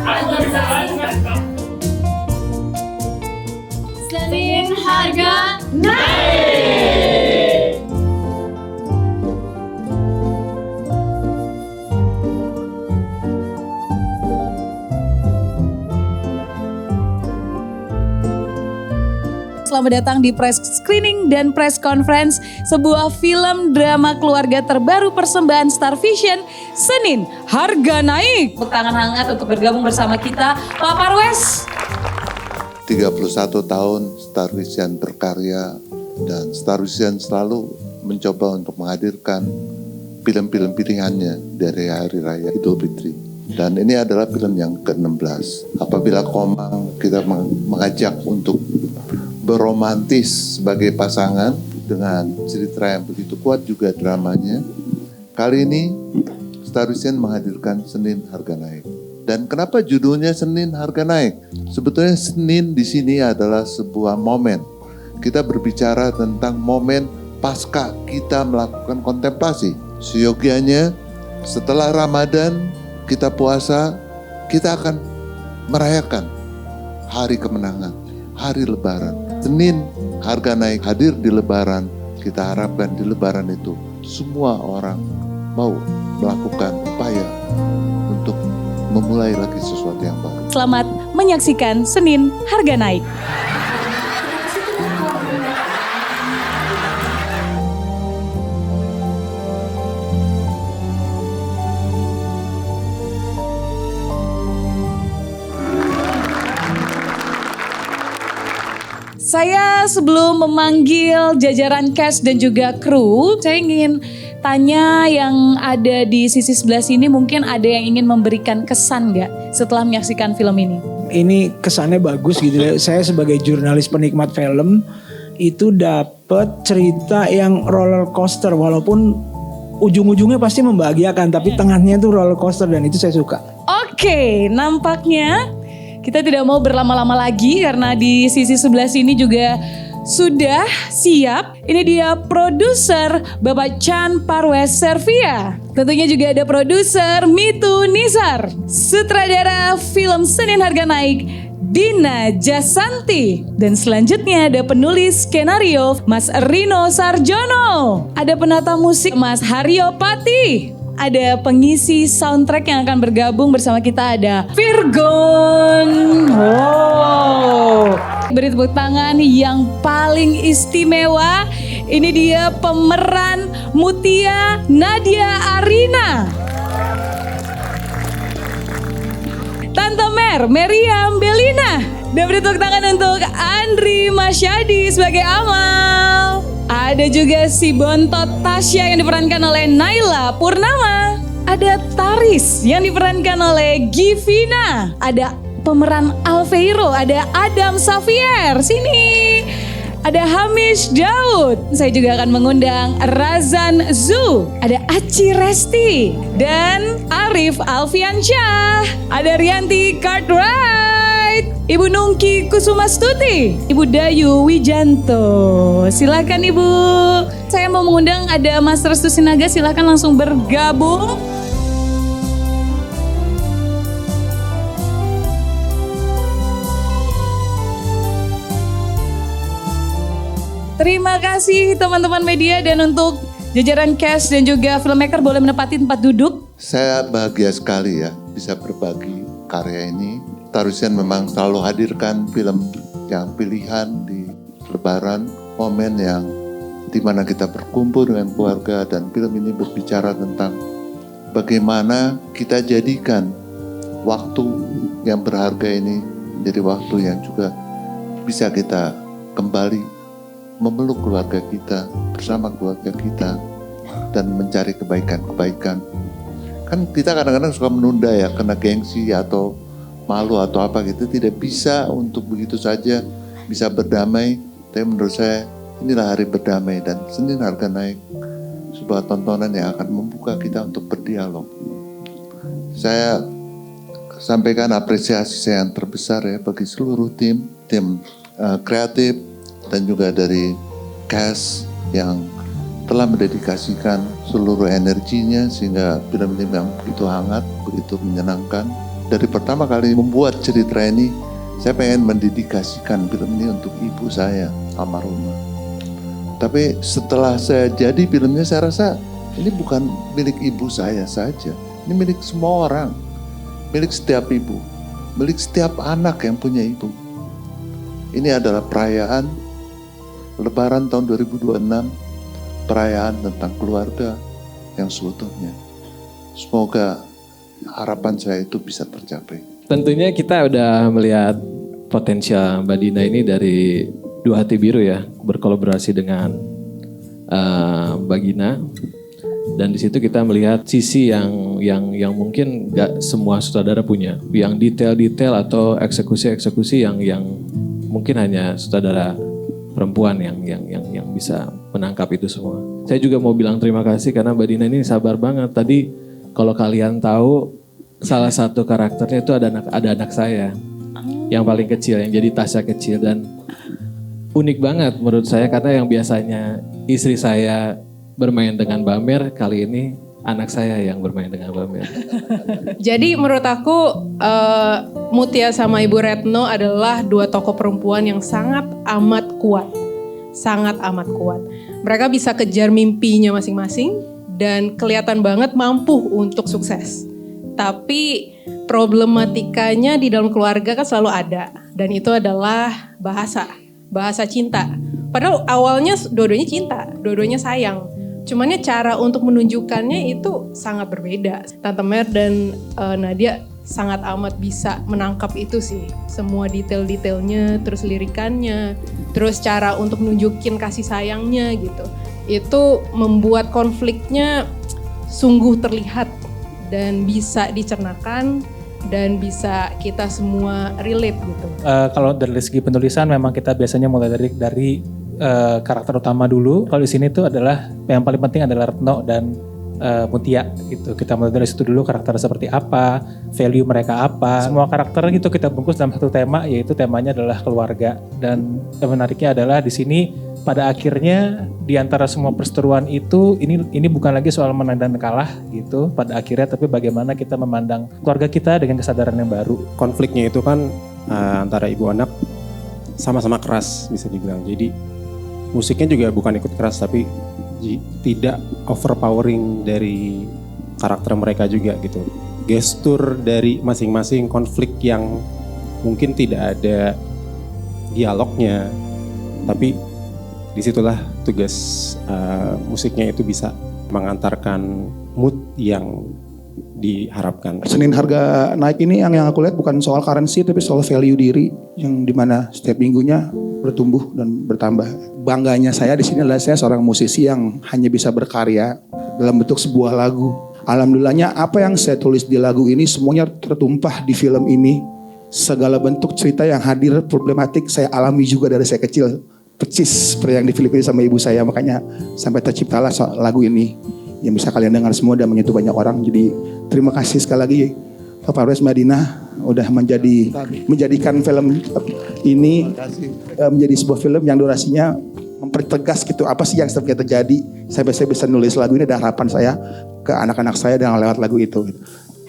Senin harga naik. Selamat datang di press screening dan press conference sebuah film drama keluarga terbaru persembahan Star Vision, Senin Harga Naik. Tepuk tangan hangat untuk bergabung bersama kita, Pak Parwes. 31 tahun Star Vision berkarya dan Star Vision selalu mencoba untuk menghadirkan film-film pilihannya dari Hari Raya Idul Fitri. Dan ini adalah film yang ke-16. Apabila Komang kita mengajak untuk beromantis sebagai pasangan dengan cerita yang begitu kuat juga dramanya. Kali ini Star Vision menghadirkan Senin Harga Naik. Dan kenapa judulnya Senin Harga Naik? Sebetulnya Senin di sini adalah sebuah momen. Kita berbicara tentang momen pasca kita melakukan kontemplasi. Seyogianya setelah Ramadan kita puasa, kita akan merayakan hari kemenangan, hari Lebaran. Senin Harga Naik hadir di Lebaran. Kita harapkan di Lebaran itu semua orang mau melakukan upaya untuk memulai lagi sesuatu yang baru. Selamat menyaksikan Senin Harga Naik. Saya sebelum memanggil jajaran cast dan juga kru, saya ingin tanya yang ada di sisi sebelah sini, mungkin ada yang ingin memberikan kesan nggak setelah menyaksikan film ini? Ini kesannya bagus gitu ya. Saya sebagai jurnalis penikmat film itu dapat cerita yang roller coaster, walaupun ujung-ujungnya pasti membahagiakan, tapi tengahnya itu roller coaster dan itu saya suka. Oke, nampaknya kita tidak mau berlama-lama lagi karena di sisi sebelah sini juga sudah siap. Ini dia produser Bapak Chan Parwes Servia. Tentunya juga ada produser Mitu Nizar. Sutradara film Senin Harga Naik Dina Jasanti. Dan selanjutnya ada penulis skenario Mas Rino Sarjono. Ada penata musik Mas Haryo Pati. Ada pengisi soundtrack yang akan bergabung bersama kita, ada Virgon. Beri tepuk tangan yang paling istimewa. Ini dia pemeran Mutia Nadia Arina. Tante Meriam Belina. Dan beri tepuk tangan untuk Andri Masyadi sebagai Amal. Ada juga si Bontot Tasya yang diperankan oleh Naila Purnama. Ada Taris yang diperankan oleh Givina. Ada pemeran Alveiro, ada Adam Xavier. Sini. Ada Hamish Daud. Saya juga akan mengundang Razan Zu. Ada Aci Resti. Dan Arif Alfiansyah. Ada Rianti Cartwright. Ibu Nungki Kusumastuti. Ibu Dayu Wijanto. Silakan Ibu. Saya mau mengundang ada Mas Restu Sinaga. Silakan langsung bergabung. Terima kasih teman-teman media, dan untuk jajaran cast dan juga filmmaker boleh menempati tempat duduk. Saya bahagia sekali ya bisa berbagi karya ini. Star Vision memang selalu hadirkan film yang pilihan di Lebaran, momen yang dimana kita berkumpul dengan keluarga, dan film ini berbicara tentang bagaimana kita jadikan waktu yang berharga ini menjadi waktu yang juga bisa kita kembali memeluk keluarga kita, bersama keluarga kita, dan mencari kebaikan-kebaikan. Kan kita kadang-kadang suka menunda ya, karena gengsi atau malu atau apa gitu, tidak bisa untuk begitu saja bisa berdamai. Tapi menurut saya inilah hari berdamai, dan Senin Harga Naik sebuah tontonan yang akan membuka kita untuk berdialog. Saya sampaikan apresiasi saya yang terbesar ya bagi seluruh tim kreatif dan juga dari cast yang telah mendedikasikan seluruh energinya sehingga film ini memang begitu hangat, begitu menyenangkan. Dari pertama kali membuat cerita ini, saya pengen mendedikasikan film ini untuk ibu saya, almarhumah. Tapi setelah saya jadi filmnya, saya rasa ini bukan milik ibu saya saja. Ini milik semua orang, milik setiap ibu, milik setiap anak yang punya ibu. Ini adalah perayaan Lebaran tahun 2026, perayaan tentang keluarga yang seutuhnya. Semoga harapan saya itu bisa tercapai. Tentunya kita udah melihat potensial Mbak Dina ini dari Dua Hati Biru ya, berkolaborasi dengan Mbak Gina. Dan di situ kita melihat sisi yang mungkin gak semua sutradara punya, yang detail-detail atau eksekusi-eksekusi yang mungkin hanya sutradara perempuan yang bisa menangkap itu semua. Saya juga mau bilang terima kasih karena Mbak Dina ini sabar banget. Tadi kalau kalian tahu salah satu karakternya itu ada anak saya yang paling kecil, yang jadi Tasya kecil, dan unik banget menurut saya karena yang biasanya istri saya bermain dengan Mbak Mer, kali ini anak saya yang bermain dengan Mbak Mer. Jadi menurut aku Mutia sama Ibu Retno adalah dua tokoh perempuan yang sangat amat kuat. Sangat amat kuat. Mereka bisa kejar mimpinya masing-masing dan kelihatan banget mampu untuk sukses. Tapi problematikanya di dalam keluarga kan selalu ada. Dan itu adalah bahasa cinta. Padahal awalnya dua-duanya cinta, dua-duanya sayang. Cumannya cara untuk menunjukkannya itu sangat berbeda. Tante Mer dan Nadia sangat amat bisa menangkap itu sih. Semua detail-detailnya, terus lirikannya, terus cara untuk nunjukin kasih sayangnya gitu. Itu membuat konfliknya sungguh terlihat dan bisa dicernakan dan bisa kita semua relate gitu. Kalau dari segi penulisan memang kita biasanya mulai dari karakter utama dulu. Kalau di sini tuh adalah yang paling penting adalah Retno dan Mutia gitu. Kita mulai dari situ dulu, karakter seperti apa, value mereka apa. Semua karakter gitu kita bungkus dalam satu tema, yaitu temanya adalah keluarga. Dan yang menariknya adalah di sini pada akhirnya di antara semua perseteruan itu ini bukan lagi soal menang dan kalah gitu pada akhirnya, tapi bagaimana kita memandang keluarga kita dengan kesadaran yang baru. Konfliknya itu kan antara ibu anak sama-sama keras bisa dibilang. Jadi musiknya juga bukan ikut keras tapi tidak overpowering dari karakter mereka juga gitu. Gestur dari masing-masing konflik yang mungkin tidak ada dialognya, tapi disitulah tugas musiknya itu bisa mengantarkan mood yang diharapkan. Senin harga naik ini yang aku lihat bukan soal currency tapi soal value diri yang dimana setiap minggunya bertumbuh dan bertambah. Bangganya saya di sini adalah saya seorang musisi yang hanya bisa berkarya dalam bentuk sebuah lagu. Alhamdulillahnya apa yang saya tulis di lagu ini semuanya tertumpah di film ini. Segala bentuk cerita yang hadir problematik saya alami juga dari saya kecil. Percis seperti yang di film ini sama ibu saya, makanya sampai terciptalah lagu ini yang bisa kalian dengar semua dan menyentuh banyak orang. Jadi terima kasih sekali lagi Bapak Res Madinah udah menjadikan film ini menjadi sebuah film yang durasinya mempertegas gitu apa sih yang sebenarnya terjadi sampai saya bisa nulis lagu ini. Dan harapan saya ke anak-anak saya dengan lewat lagu itu.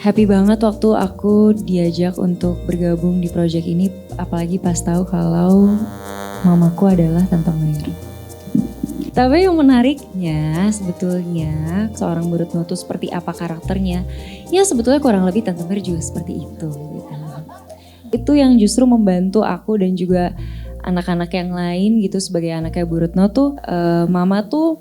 Happy banget waktu aku diajak untuk bergabung di project ini, apalagi pas tahu kalau mamaku adalah Tante Mer. Tapi yang menariknya sebetulnya seorang Bu Retno itu seperti apa karakternya, ya sebetulnya kurang lebih Tante Mer juga seperti itu. Gitu. Itu yang justru membantu aku dan juga anak-anak yang lain gitu sebagai anaknya Bu Retno tuh, mama tuh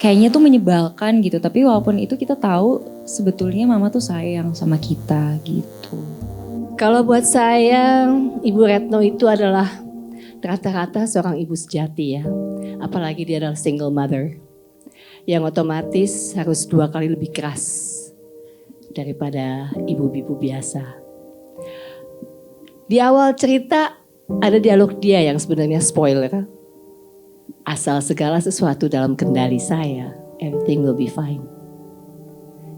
kayaknya tuh menyebalkan gitu. Tapi walaupun itu kita tahu sebetulnya mama tuh sayang sama kita gitu. Kalau buat saya, Ibu Retno itu adalah rata-rata seorang ibu sejati ya. Apalagi dia adalah single mother. Yang otomatis harus 2 kali lebih keras daripada ibu-ibu biasa. Di awal cerita ada dialog dia yang sebenarnya spoiler. Asal segala sesuatu dalam kendali saya, everything will be fine.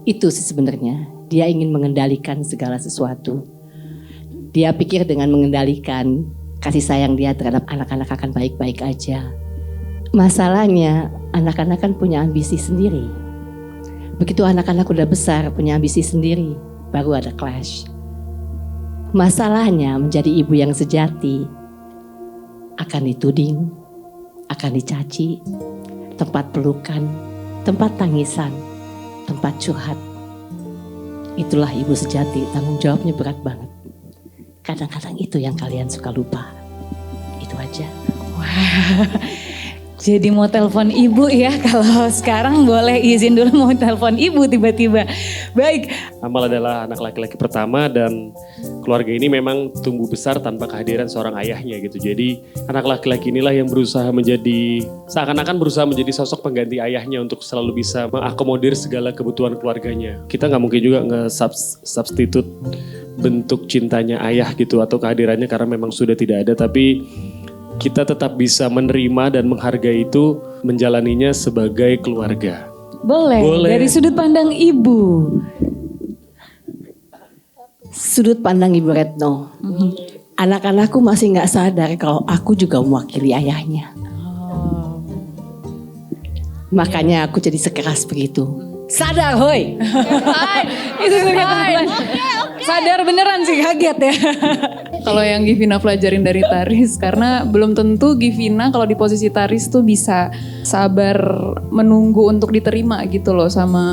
Itu sih sebenarnya. Dia ingin mengendalikan segala sesuatu. Dia pikir dengan mengendalikan kasih sayang dia terhadap anak-anak akan baik-baik aja. Masalahnya anak-anak kan punya ambisi sendiri. Begitu anak-anak udah besar punya ambisi sendiri, baru ada clash. Masalahnya menjadi ibu yang sejati akan dituding, akan dicaci, tempat pelukan, tempat tangisan, tempat curhat. Itulah ibu sejati, tanggung jawabnya berat banget. Kadang-kadang itu yang kalian suka lupa. Itu aja. Wah, jadi mau telepon ibu ya, kalau sekarang boleh izin dulu mau telepon ibu tiba-tiba. Baik. Amal adalah anak laki-laki pertama dan keluarga ini memang tumbuh besar tanpa kehadiran seorang ayahnya gitu. Jadi anak laki-laki inilah yang berusaha menjadi, seakan-akan berusaha menjadi sosok pengganti ayahnya untuk selalu bisa mengakomodir segala kebutuhan keluarganya. Kita nggak mungkin juga nge-substitute bentuk cintanya ayah gitu atau kehadirannya karena memang sudah tidak ada, tapi kita tetap bisa menerima dan menghargai itu, menjalaninya sebagai keluarga. Boleh. Dari sudut pandang ibu. Sudut pandang Ibu Retno. Anak-anakku masih gak sadar kalau aku juga mewakili ayahnya. Makanya aku jadi sekeras begitu. Sadar hoi. Itu sadar beneran sih, kaget ya. Kalau yang Givina pelajarin dari Taris, karena belum tentu Givina kalau di posisi Taris tuh bisa sabar menunggu untuk diterima gitu loh sama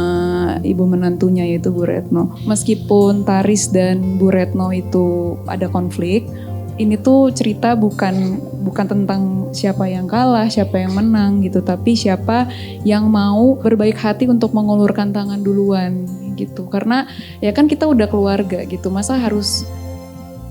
ibu menantunya yaitu Bu Retno. Meskipun Taris dan Bu Retno itu ada konflik, ini tuh cerita bukan tentang siapa yang kalah, siapa yang menang gitu, tapi siapa yang mau berbaik hati untuk mengulurkan tangan duluan gitu. Karena ya kan kita udah keluarga gitu, masa harus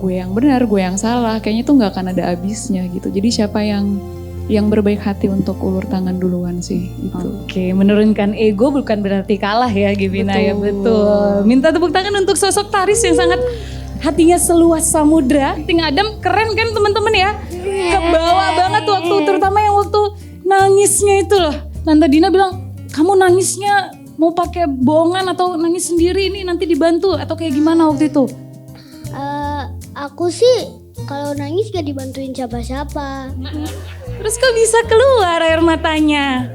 gue yang benar, gue yang salah, kayaknya tuh nggak akan ada habisnya gitu. Jadi siapa yang berbaik hati untuk ulur tangan duluan sih gitu. Oke, menurunkan ego bukan berarti kalah ya Givina. Ya betul. Minta tepuk tangan untuk sosok Taris yang sangat hatinya seluas samudra. Ting Adam keren kan teman-teman ya. Kebawa banget waktu, terutama yang waktu nangisnya itu loh. Tante Dina bilang, kamu nangisnya mau pakai bohongan atau nangis sendiri ini nanti dibantu atau kayak gimana waktu itu? Aku sih kalau nangis gak dibantuin siapa-siapa. Terus kok bisa keluar air matanya?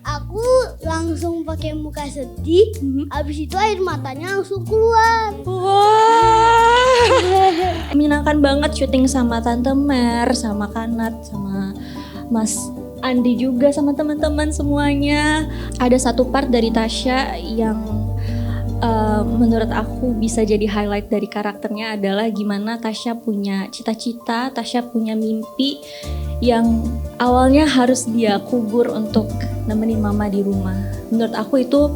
Aku langsung pakai muka sedih, abis itu air matanya langsung keluar. Wah. Menyenangkan banget syuting sama Tante Mer, sama Kanat, sama Mas Andi juga, sama teman-teman semuanya. Ada satu part dari Tasya yang menurut aku bisa jadi highlight dari karakternya adalah gimana Tasya punya cita-cita, Tasya punya mimpi yang awalnya harus dia kubur untuk nemenin mama di rumah. Menurut aku itu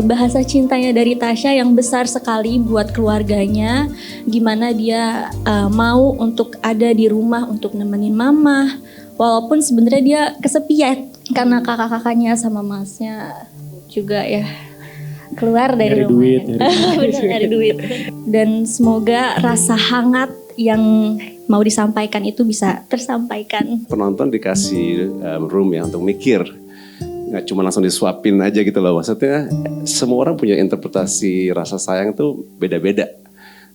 bahasa cintanya dari Tasya yang besar sekali buat keluarganya, gimana dia mau untuk ada di rumah untuk nemenin mama, walaupun sebenarnya dia kesepian karena kakak-kakaknya sama masnya juga ya keluar dari rumah. Nyari duit. Dan semoga rasa hangat yang mau disampaikan itu bisa tersampaikan. Penonton dikasih room ya untuk mikir, nggak cuma langsung disuapin aja gitu loh. Maksudnya semua orang punya interpretasi rasa sayang tuh beda-beda.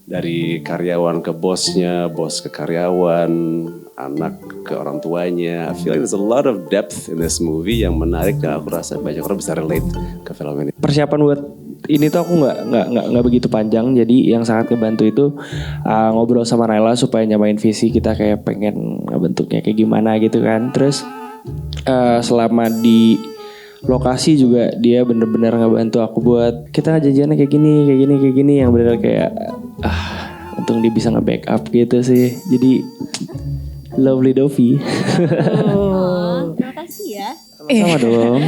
Dari karyawan ke bosnya, bos ke karyawan, anak ke orang tuanya. I feel like there's a lot of depth in this movie yang menarik dan aku rasa banyak orang bisa relate ke film ini. Persiapan buat ini tuh aku nggak begitu panjang, jadi yang sangat ngebantu itu ngobrol sama Naila supaya nyamain visi kita, kayak pengen bentuknya kayak gimana gitu kan. Terus selama di lokasi juga dia bener-bener ngebantu aku buat kita janjiannya kayak gini yang bener kayak untung dia bisa nge-backup gitu sih. Jadi lovely Dovi. Terima kasih ya. Sama dong.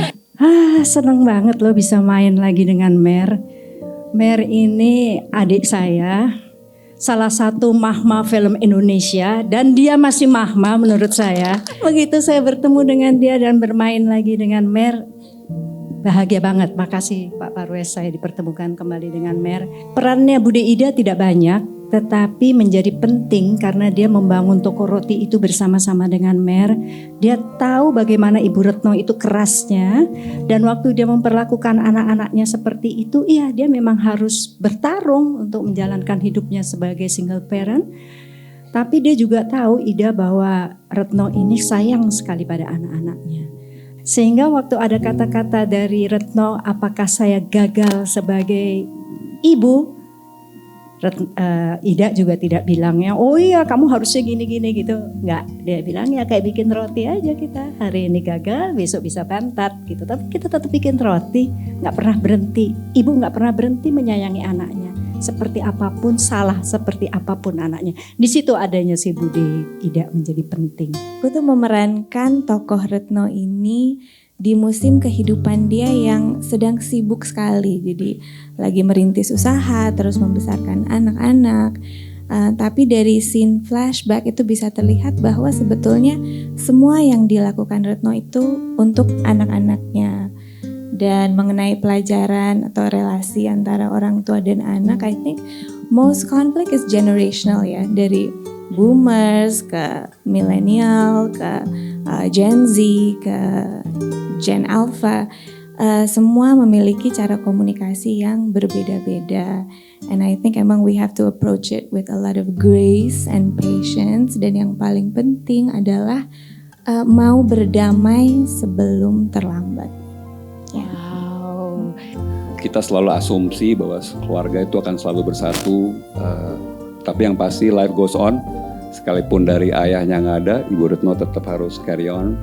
Seneng banget lo bisa main lagi dengan Mer. Mer ini adik saya, salah satu mahma film Indonesia, dan dia masih mahma menurut saya. Begitu saya bertemu dengan dia dan bermain lagi dengan Mer, bahagia banget. Makasih Pak Parwes, saya dipertemukan kembali dengan Mer. Perannya Bude Ida tidak banyak, tetapi menjadi penting karena dia membangun toko roti itu bersama-sama dengan Mer. Dia tahu bagaimana Ibu Retno itu kerasnya, dan waktu dia memperlakukan anak-anaknya seperti itu, iya dia memang harus bertarung untuk menjalankan hidupnya sebagai single parent. Tapi dia juga tahu Ida bahwa Retno ini sayang sekali pada anak-anaknya. Sehingga waktu ada kata-kata dari Retno, apakah saya gagal sebagai ibu? Ida juga tidak bilangnya, oh iya kamu harusnya gini-gini gitu. Enggak, dia bilang ya kayak bikin roti aja kita. Hari ini gagal, besok bisa bantat gitu. Tapi kita tetap bikin roti, nggak pernah berhenti. Ibu nggak pernah berhenti menyayangi anaknya. Seperti apapun, salah seperti apapun anaknya. Di situ adanya si Budi Ida menjadi penting. Aku tuh memerankan tokoh Retno ini di musim kehidupan dia yang sedang sibuk sekali. Jadi lagi merintis usaha, terus membesarkan anak-anak. Tapi dari scene flashback itu bisa terlihat bahwa sebetulnya semua yang dilakukan Retno itu untuk anak-anaknya. Dan mengenai pelajaran atau relasi antara orang tua dan anak, I think most conflict is generational ya. Dari boomers ke millennial, ke Gen Z, ke Gen Alpha, semua memiliki cara komunikasi yang berbeda-beda. And I think emang we have to approach it with a lot of grace and patience. Dan yang paling penting adalah mau berdamai sebelum terlambat. Wow. Kita selalu asumsi bahwa keluarga itu akan selalu bersatu. Tapi yang pasti life goes on. Sekalipun dari ayahnya nggak ada, Ibu Retno tetap harus carry on.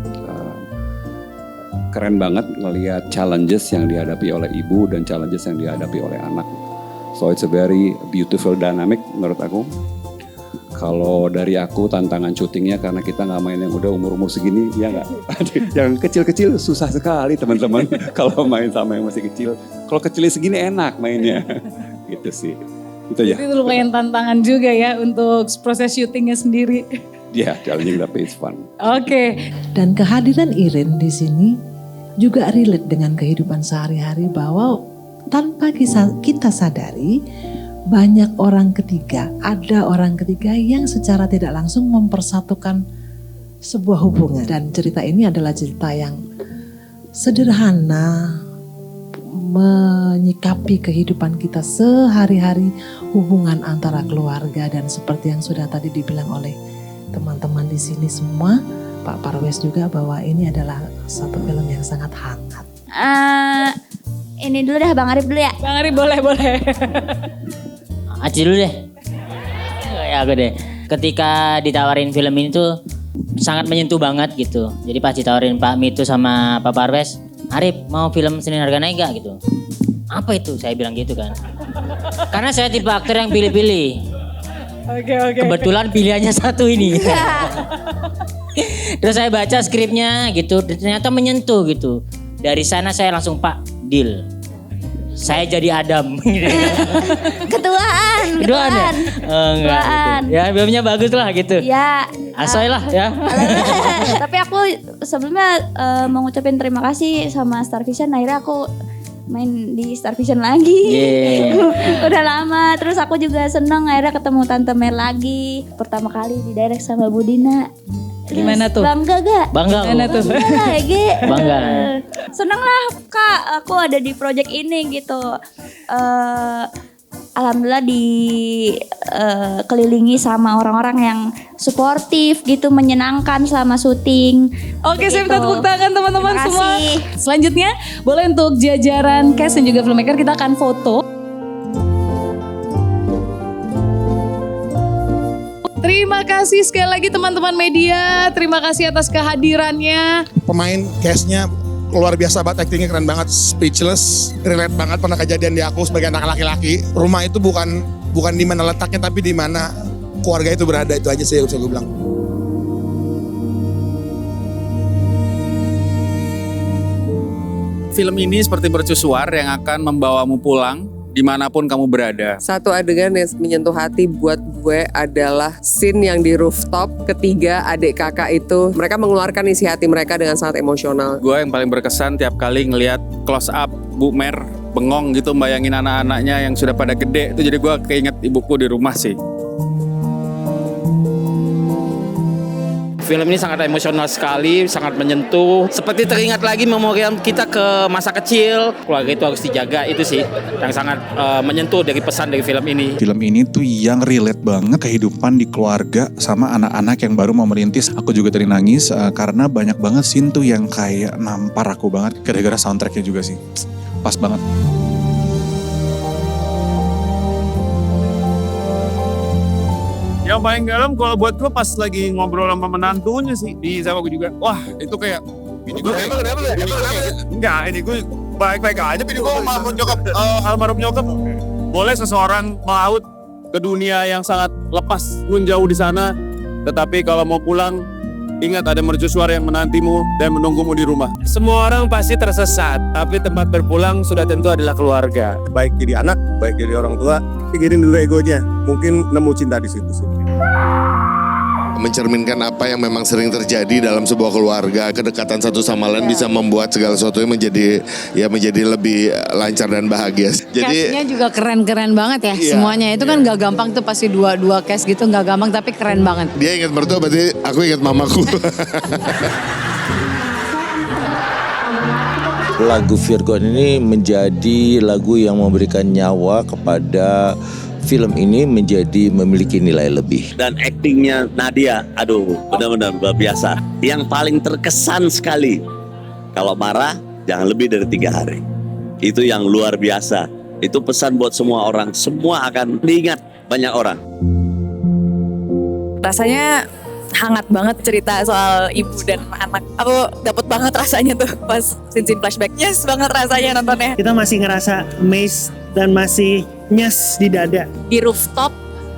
Keren banget ngelihat challenges yang dihadapi oleh ibu dan challenges yang dihadapi oleh anak. So it's a very beautiful dynamic menurut aku. Kalau dari aku tantangan syutingnya karena kita nggak main yang udah umur-umur segini, ya nggak. Yang kecil-kecil susah sekali teman-teman kalau main sama yang masih kecil. Kalau kecilnya segini enak mainnya, gitu sih. Itu ya. Itu lumayan tantangan juga ya untuk proses syutingnya sendiri. Ya, challenging tapi it's fun. Oke. Dan kehadiran Irin di sini juga relate dengan kehidupan sehari-hari bahwa tanpa kita sadari banyak orang ketiga, ada orang ketiga yang secara tidak langsung mempersatukan sebuah hubungan. Dan cerita ini adalah cerita yang sederhana, menyikapi kehidupan kita sehari-hari, hubungan antara keluarga, dan seperti yang sudah tadi dibilang oleh teman-teman di sini semua, Pak Parwes juga, bahwa ini adalah satu film yang sangat hangat. Ini dulu deh, Bang Arif dulu ya. Bang Arif boleh. Aci dulu deh. Ya aku deh. Ketika ditawarin film ini tuh sangat menyentuh banget gitu. Jadi pas ditawarin Pak Mitu sama Pak Parwes, Arif mau film Senin Harga Naik gak gitu. Apa itu? Saya bilang gitu kan. Karena saya tipe aktor yang pilih-pilih. Oke. Kebetulan pilihannya satu ini. Terus saya baca skripnya gitu, ternyata menyentuh gitu. Dari sana saya langsung Pak, deal. Saya jadi Adam. Ketuaan. Ya? Enggak gitu. Ya filmnya bagus lah gitu. Ya. Asoy lah ya. Tapi aku sebelumnya mau ngucapin terima kasih sama Star Vision. Akhirnya aku main di Star Vision lagi. Udah lama. Terus aku juga seneng akhirnya ketemu Tante Mer lagi. Pertama kali di direct sama Budina. Gimana tuh? Bangga gak? Bangga. Gimana tuh? Bangga. Seneng lah Kak, aku ada di project ini gitu. Alhamdulillah dikelilingi sama orang-orang yang suportif gitu, menyenangkan selama syuting. Oke, saya minta Begitu. tepuk tangan teman-teman Terima semua. kasih. Selanjutnya, boleh untuk jajaran cast dan juga filmmaker kita akan foto. Terima kasih sekali lagi teman-teman media. Terima kasih atas kehadirannya. Pemain cast-nya luar biasa banget, actingnya keren banget, speechless, relate banget, pernah kejadian di aku sebagai anak laki-laki. Rumah itu bukan di mana letaknya, tapi di mana keluarga itu berada, itu aja sih yang bisa gue bilang. Film ini seperti mercusuar yang akan membawamu pulang dimanapun kamu berada. Satu adegan yang menyentuh hati buat gue adalah scene yang di rooftop. Ketiga adik kakak itu, mereka mengeluarkan isi hati mereka dengan sangat emosional. Gue yang paling berkesan tiap kali ngelihat close up Bu Mer bengong gitu bayangin anak-anaknya yang sudah pada gede. Itu jadi gue keinget ibuku di rumah sih. Film ini sangat emosional sekali, sangat menyentuh. Seperti teringat lagi memori kita ke masa kecil. Keluarga itu harus dijaga, itu sih yang sangat menyentuh dari pesan dari film ini. Film ini tuh yang relate banget kehidupan di keluarga sama anak-anak yang baru mau merintis. Aku juga tadi nangis karena banyak banget scene tuh yang kayak nampar aku banget. Gara-gara soundtracknya juga sih, pas banget. Yang paling dalam kalau buat gue pas lagi ngobrol sama menantunya sih di sama gue juga. Wah itu kayak ini gue enggak, ini gue baik-baik aja. Ini gue almarhum nyokap. Boleh seseorang melaut ke dunia yang sangat lepas pun jauh di sana, tetapi kalau mau pulang, ingat ada mercusuar yang menantimu dan menunggumu di rumah. Semua orang pasti tersesat, tapi tempat berpulang sudah tentu adalah keluarga. Baik jadi anak, baik jadi orang tua, pikirin dulu egonya. Mungkin nemu cinta di situ sih. Mencerminkan apa yang memang sering terjadi dalam sebuah keluarga. Kedekatan satu sama lain bisa membuat segala sesuatu menjadi lebih lancar dan bahagia. Jadi cast-nya juga keren-keren banget ya. Semuanya itu kan gak gampang tuh pasti dua cast gitu, gak gampang tapi keren banget. dia ingat mertua, berarti aku ingat mamaku. Lagu Virgon ini menjadi lagu yang memberikan nyawa kepada film ini menjadi memiliki nilai lebih. Dan aktingnya Nadia, aduh benar-benar luar biasa. Yang paling terkesan sekali, kalau marah jangan lebih dari 3 hari. Itu yang luar biasa. Itu pesan buat semua orang, semua akan diingat banyak orang. Rasanya hangat banget cerita soal ibu dan anak. Aku dapet banget rasanya tuh pas scene flashback. Yes banget rasanya nontonnya. Kita masih ngerasa amazed dan masih nyes di dada. Di rooftop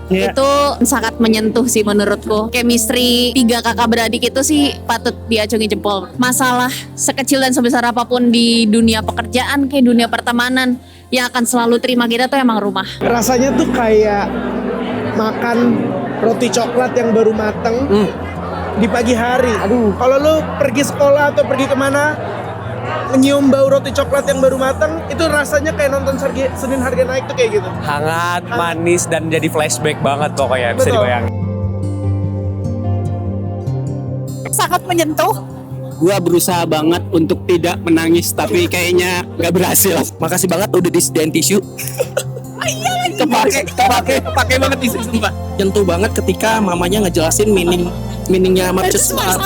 itu sangat menyentuh sih menurutku. Chemistry 3 kakak beradik itu sih patut diacungi jempol. Masalah sekecil dan sebesar apapun di dunia pekerjaan, kayak dunia pertemanan, yang akan selalu terima kita tuh emang rumah. Rasanya tuh kayak makan roti coklat yang baru mateng di pagi hari. Kalau lu pergi sekolah atau pergi kemana, nyium bau roti coklat yang baru matang, itu rasanya kayak nonton Senin Harga Naik tuh kayak gitu. Hangat, manis, dan jadi flashback banget pokoknya, bisa dibayangin. Sangat menyentuh. Gua berusaha banget untuk tidak menangis, tapi kayaknya gak berhasil. Makasih banget udah disediain tisu. Kepake banget tisu, sumpah. Nyentuh banget ketika mamanya ngejelasin meaningnya mercusuar.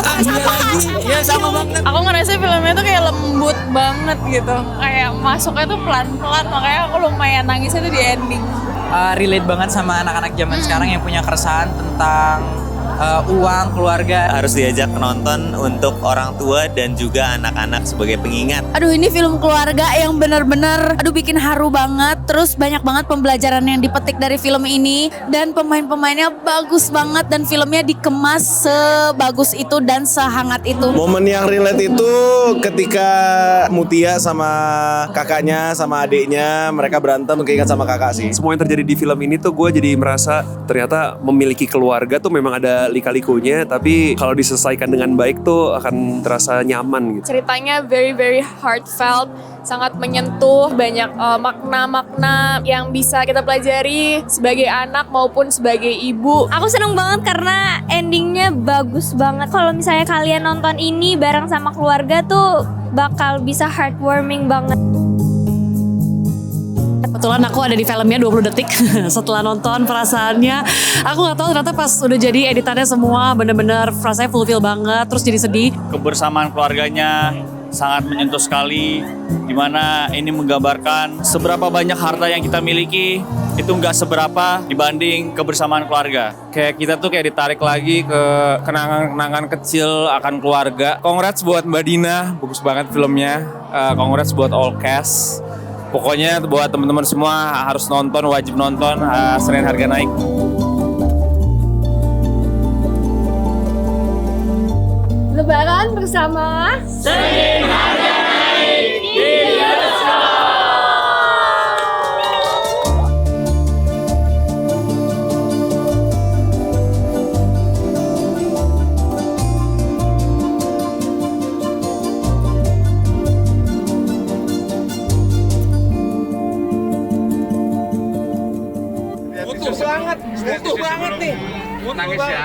Iya sama banget. Aku ngerasa filmnya tuh kayak lembut banget gitu. Kayak masuknya tuh pelan-pelan, makanya aku lumayan nangisnya tuh di ending. Relate banget sama anak-anak zaman sekarang yang punya keresahan tentang uang, keluarga. Harus diajak penonton untuk orang tua dan juga anak-anak sebagai pengingat. Aduh ini film keluarga yang benar-benar bikin haru banget. Terus banyak banget pembelajaran yang dipetik dari film ini. Dan pemain-pemainnya bagus banget dan filmnya dikemas sebagus itu dan sehangat itu. Momen yang relate itu ketika Mutia sama kakaknya sama adiknya mereka berantem keingat sama kakak sih. Semua yang terjadi di film ini tuh gue jadi merasa ternyata memiliki keluarga tuh memang ada lika-likunya, tapi kalau diselesaikan dengan baik tuh akan terasa nyaman gitu. Ceritanya very very heartfelt, sangat menyentuh, banyak makna-makna yang bisa kita pelajari sebagai anak maupun sebagai ibu. Aku seneng banget karena endingnya bagus banget. Kalau misalnya kalian nonton ini bareng sama keluarga tuh bakal bisa heartwarming banget. Kebetulan aku ada di filmnya 20 detik. Setelah nonton perasaannya, aku gak tahu ternyata pas udah jadi editannya semua bener-bener rasanya fulfill banget, terus jadi sedih. Kebersamaan keluarganya sangat menyentuh sekali, dimana ini menggambarkan seberapa banyak harta yang kita miliki itu nggak seberapa dibanding kebersamaan keluarga. Kayak kita tuh kayak ditarik lagi ke kenangan-kenangan kecil akan keluarga. Congrats buat Mbak Dina, bagus banget filmnya. Congrats buat all cast. Pokoknya buat teman-teman semua harus nonton, wajib nonton Senin Harga Naik. Lebaran bersama Senin Harga Naik di bioskop. Butuh banget nih. Nangis ya.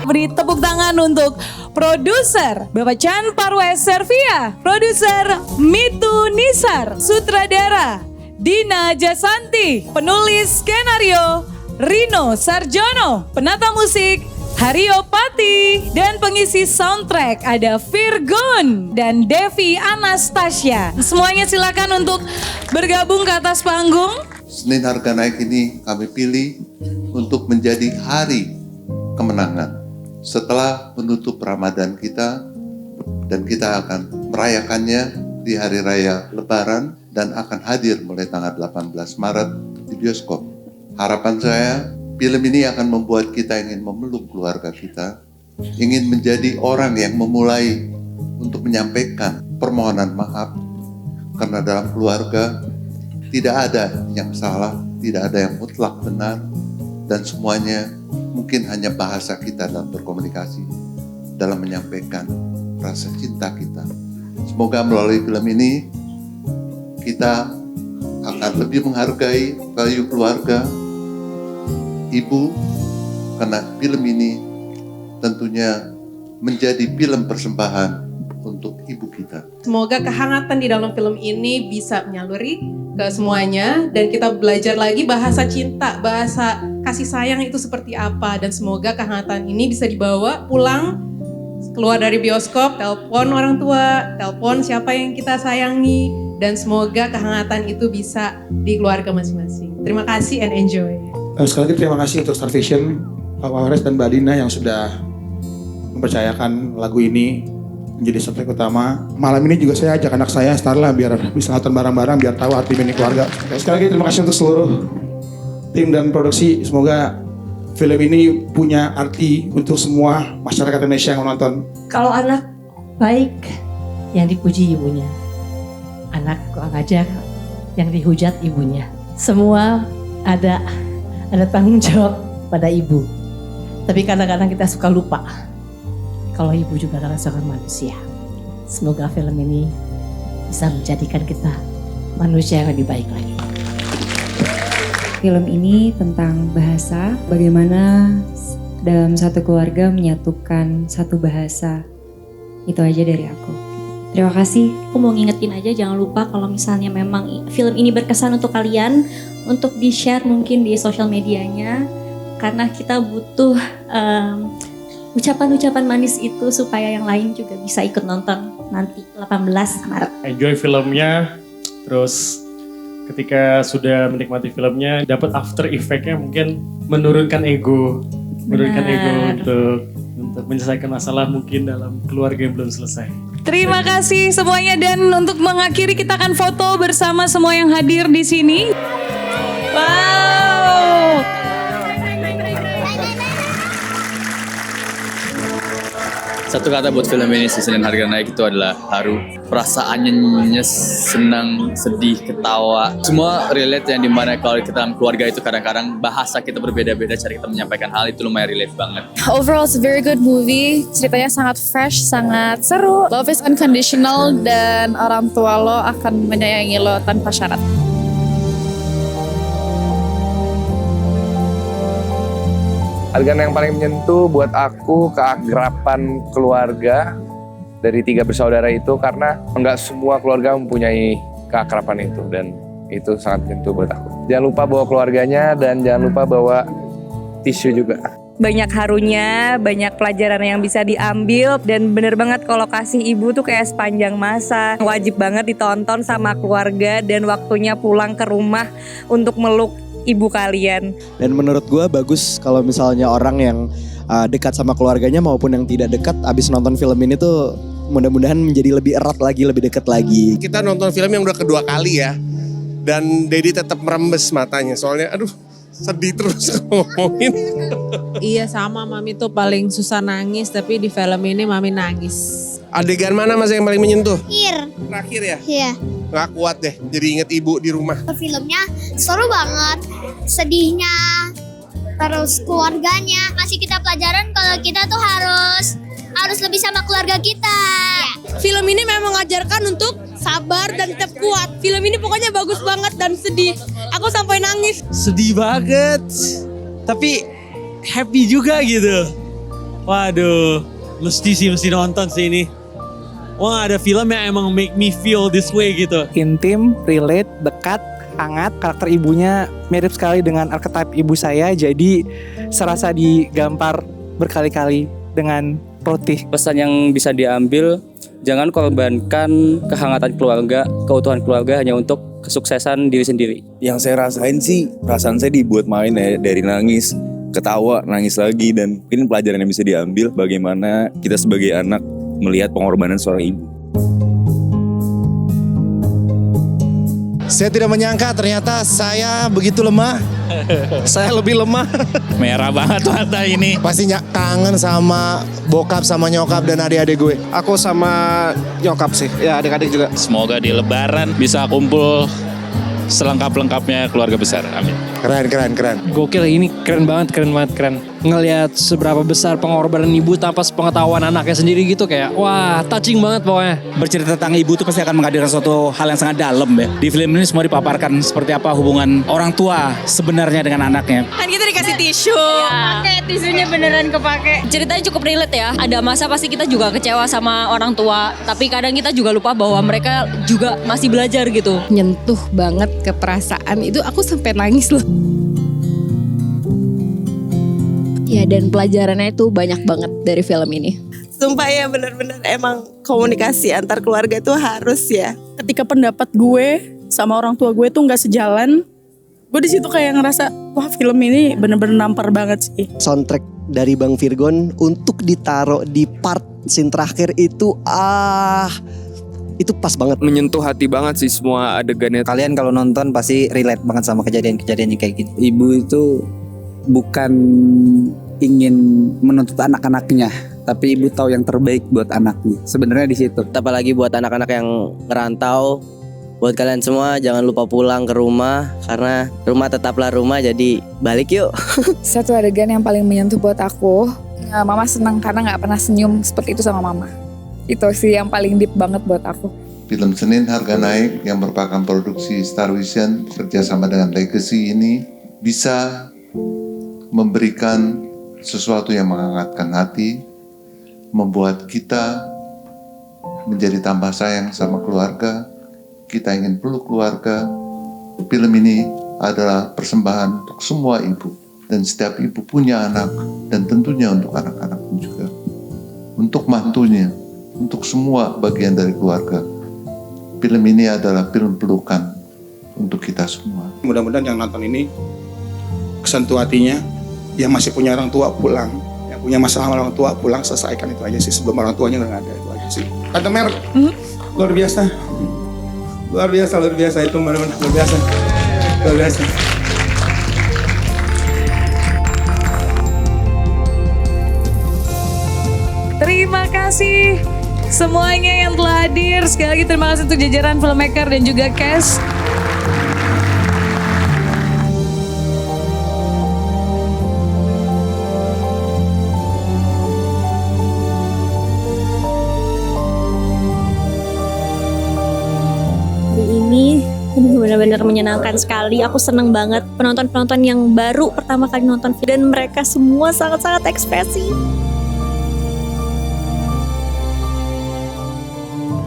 Beri tepuk tangan untuk produser Bapak Chan Parwes Servia, produser Mitu Nisar, sutradara Dina Jasanti, penulis skenario Rino Sarjono, penata musik Hario Pati, dan pengisi soundtrack ada Virgon dan Devi Anastasia. Semuanya silakan untuk bergabung ke atas panggung. Senin Harga Naik ini kami pilih untuk menjadi hari kemenangan. Setelah menutup Ramadan kita, dan kita akan merayakannya di hari raya Lebaran dan akan hadir mulai tanggal 18 Maret di bioskop. Harapan saya, film ini akan membuat kita ingin memeluk keluarga kita, ingin menjadi orang yang memulai untuk menyampaikan permohonan maaf, karena dalam keluarga tidak ada yang salah, tidak ada yang mutlak benar, dan semuanya mungkin hanya bahasa kita dalam berkomunikasi, dalam menyampaikan rasa cinta kita. Semoga melalui film ini kita akan lebih menghargai value keluarga, ibu, karena film ini tentunya menjadi film persembahan untuk ibu kita. Semoga kehangatan di dalam film ini bisa menyaluri ke semuanya dan kita belajar lagi bahasa cinta, bahasa kasih sayang itu seperti apa, dan semoga kehangatan ini bisa dibawa pulang, keluar dari bioskop, telepon orang tua, telepon siapa yang kita sayangi, dan semoga kehangatan itu bisa di keluarga masing-masing. Terima kasih and enjoy. Sekali lagi terima kasih untuk Star Vision, Pak Wares dan Mbak Dina yang sudah mempercayakan lagu ini menjadi soundtrack utama. Malam ini juga saya ajak anak saya Starla biar bisa nonton bareng-bareng, biar tahu arti ini keluarga. Sekali lagi terima kasih untuk seluruh tim dan produksi. Semoga film ini punya arti untuk semua masyarakat Indonesia yang menonton. Kalau anak baik, yang dipuji ibunya. Anak kurang ajar, yang dihujat ibunya. Semua ada tanggung jawab pada ibu. Tapi kadang-kadang kita suka lupa kalau ibu juga adalah seorang manusia. Semoga film ini bisa menjadikan kita manusia yang lebih baik lagi. Film ini tentang bahasa, bagaimana dalam satu keluarga menyatukan satu bahasa. Itu aja dari aku. Terima kasih. Aku mau ngingetin aja, jangan lupa kalau misalnya memang film ini berkesan untuk kalian, untuk di-share mungkin di sosial medianya, karena kita butuh ucapan-ucapan manis itu supaya yang lain juga bisa ikut nonton nanti 18 Maret. Enjoy filmnya, terus ketika sudah menikmati filmnya dapat after effect-nya mungkin menurunkan ego untuk menyelesaikan masalah mungkin dalam keluarga yang belum selesai. Terima kasih semuanya, dan untuk mengakhiri kita akan foto bersama semua yang hadir di sini. Wow. Satu kata buat film ini, Season Harga Naik, itu adalah haru. Perasaannya senang, sedih, ketawa. Semua relate, yang dimana kalau kita dalam keluarga itu kadang-kadang bahasa kita berbeda-beda, cara kita menyampaikan hal itu lumayan relate banget. Overall it's a very good movie. Ceritanya sangat fresh, sangat seru. Love is unconditional dan orang tua lo akan menyayangi lo tanpa syarat. Adegan yang paling menyentuh buat aku keakraban keluarga dari 3 bersaudara itu, karena enggak semua keluarga mempunyai keakraban itu, dan itu sangat menyentuh buat aku. Jangan lupa bawa keluarganya dan jangan lupa bawa tisu juga. Banyak harunya, banyak pelajaran yang bisa diambil, dan bener banget kalau kasih ibu tuh kayak sepanjang masa. Wajib banget ditonton sama keluarga, dan waktunya pulang ke rumah untuk meluk ibu kalian. Dan menurut gue bagus kalau misalnya orang yang dekat sama keluarganya maupun yang tidak dekat abis nonton film ini tuh mudah-mudahan menjadi lebih erat lagi, lebih dekat lagi. Kita nonton film yang udah kedua kali ya, dan Dedi tetap merembes matanya soalnya aduh sedih terus ngomongin. Iya sama, Mami tuh paling susah nangis, tapi di film ini Mami nangis. Adegan mana Mas yang paling menyentuh? Terakhir ya? Iya. Gak kuat deh, jadi inget ibu di rumah. Filmnya seru banget, sedihnya, terus keluarganya, ngasih kita pelajaran kalau kita tuh harus lebih sama keluarga kita. Film ini memang mengajarkan untuk sabar dan tetap kuat. Film ini pokoknya bagus banget dan sedih. Aku sampai nangis. Sedih banget, tapi happy juga gitu. Waduh, mesti nonton sih ini. Wah, ada film yang emang make me feel this way gitu. Intim, relate, dekat, hangat. Karakter ibunya mirip sekali dengan archetype ibu saya, jadi serasa digampar berkali-kali dengan roti. Pesan yang bisa diambil, jangan korbankan kehangatan keluarga, keutuhan keluarga hanya untuk kesuksesan diri sendiri. Yang saya rasain sih, perasaan saya dibuat main ya, dari nangis, ketawa, nangis lagi, dan mungkin pelajaran yang bisa diambil bagaimana kita sebagai anak melihat pengorbanan seorang ibu. Saya tidak menyangka ternyata saya begitu lemah. Saya lebih lemah. Merah banget mata ini. Pasti kangen sama bokap sama nyokap dan adik-adik gue. Aku sama nyokap sih, ya adik-adik juga. Semoga di Lebaran bisa kumpul selengkap-lengkapnya keluarga besar. Amin. Keren. Gokil, ini keren banget. Ngelihat seberapa besar pengorbanan ibu tanpa sepengetahuan anaknya sendiri gitu, kayak wah, touching banget pokoknya. Bercerita tentang ibu itu pasti akan menghadirkan suatu hal yang sangat dalam ya. Di film ini semua dipaparkan seperti apa hubungan orang tua sebenarnya dengan anaknya. Kan kita dikasih tisu, pakai tisunya beneran kepake. Ceritanya cukup relate ya. Ada masa pasti kita juga kecewa sama orang tua, tapi kadang kita juga lupa bahwa mereka juga masih belajar gitu. Nyentuh banget ke perasaan itu, aku sampai nangis loh. Ya, dan pelajarannya itu banyak banget dari film ini. Sumpah ya, bener-bener emang komunikasi antar keluarga itu harus ya. Ketika pendapat gue sama orang tua gue tuh nggak sejalan, gue di situ kayak ngerasa wah, film ini bener-bener nampar banget sih. Soundtrack dari Bang Virgon untuk ditaruh di part scene terakhir itu itu pas banget. Menyentuh hati banget sih semua adegannya. Kalian kalau nonton pasti relate banget sama kejadian-kejadian yang kayak gini. Ibu itu bukan ingin menuntut anak-anaknya, tapi ibu tahu yang terbaik buat anaknya. Sebenarnya di situ. Apalagi buat anak-anak yang ngerantau, buat kalian semua jangan lupa pulang ke rumah, karena rumah tetaplah rumah, jadi balik yuk. Satu adegan yang paling menyentuh buat aku, mama senang karena nggak pernah senyum seperti itu sama mama. Itu sih yang paling deep banget buat aku. Film Senin Harga Naik yang merupakan produksi Star Vision kerjasama dengan Legacy ini bisa memberikan sesuatu yang menghangatkan hati, membuat kita menjadi tambah sayang sama keluarga, kita ingin peluk keluarga. Film ini adalah persembahan untuk semua ibu, dan setiap ibu punya anak, dan tentunya untuk anak-anak juga, untuk mantunya, untuk semua bagian dari keluarga. Film ini adalah film pelukan untuk kita semua. Mudah-mudahan yang nonton ini kesentuh hatinya, yang masih punya orang tua pulang, yang punya masalah orang tua pulang, selesaikan itu aja sih sebelum orang tuanya nggak ada, itu aja sih. Tante Mer, luar biasa itu, benar-benar luar biasa. Terima kasih semuanya yang telah hadir. Sekali lagi terima kasih untuk jajaran filmmaker dan juga cast. Ini benar-benar menyenangkan sekali. Aku seneng banget penonton-penonton yang baru pertama kali nonton film, dan mereka semua sangat-sangat ekspresif.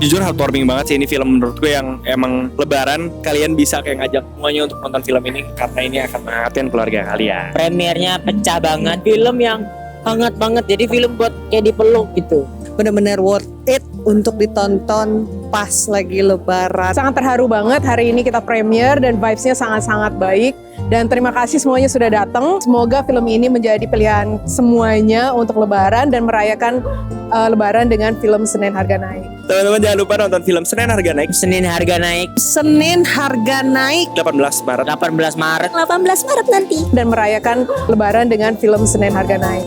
Jujur heartwarming banget sih ini film, menurut gue yang emang Lebaran kalian bisa kayak ngajak semuanya untuk nonton film ini, karena ini akan menghangatkan keluarga kalian. Premiernya pecah banget, film yang hangat banget, jadi film buat kayak dipeluk gitu. Benar-benar worth it untuk ditonton pas lagi Lebaran. Sangat terharu banget hari ini kita premier dan vibes-nya sangat-sangat baik. Dan terima kasih semuanya sudah datang. Semoga film ini menjadi pilihan semuanya untuk Lebaran dan merayakan Lebaran dengan film Senin Harga Naik. Teman-teman jangan lupa nonton film Senin Harga Naik. Senin Harga Naik. Senin Harga Naik. 18 Maret. 18 Maret. 18 Maret nanti. Dan merayakan Lebaran dengan film Senin Harga Naik.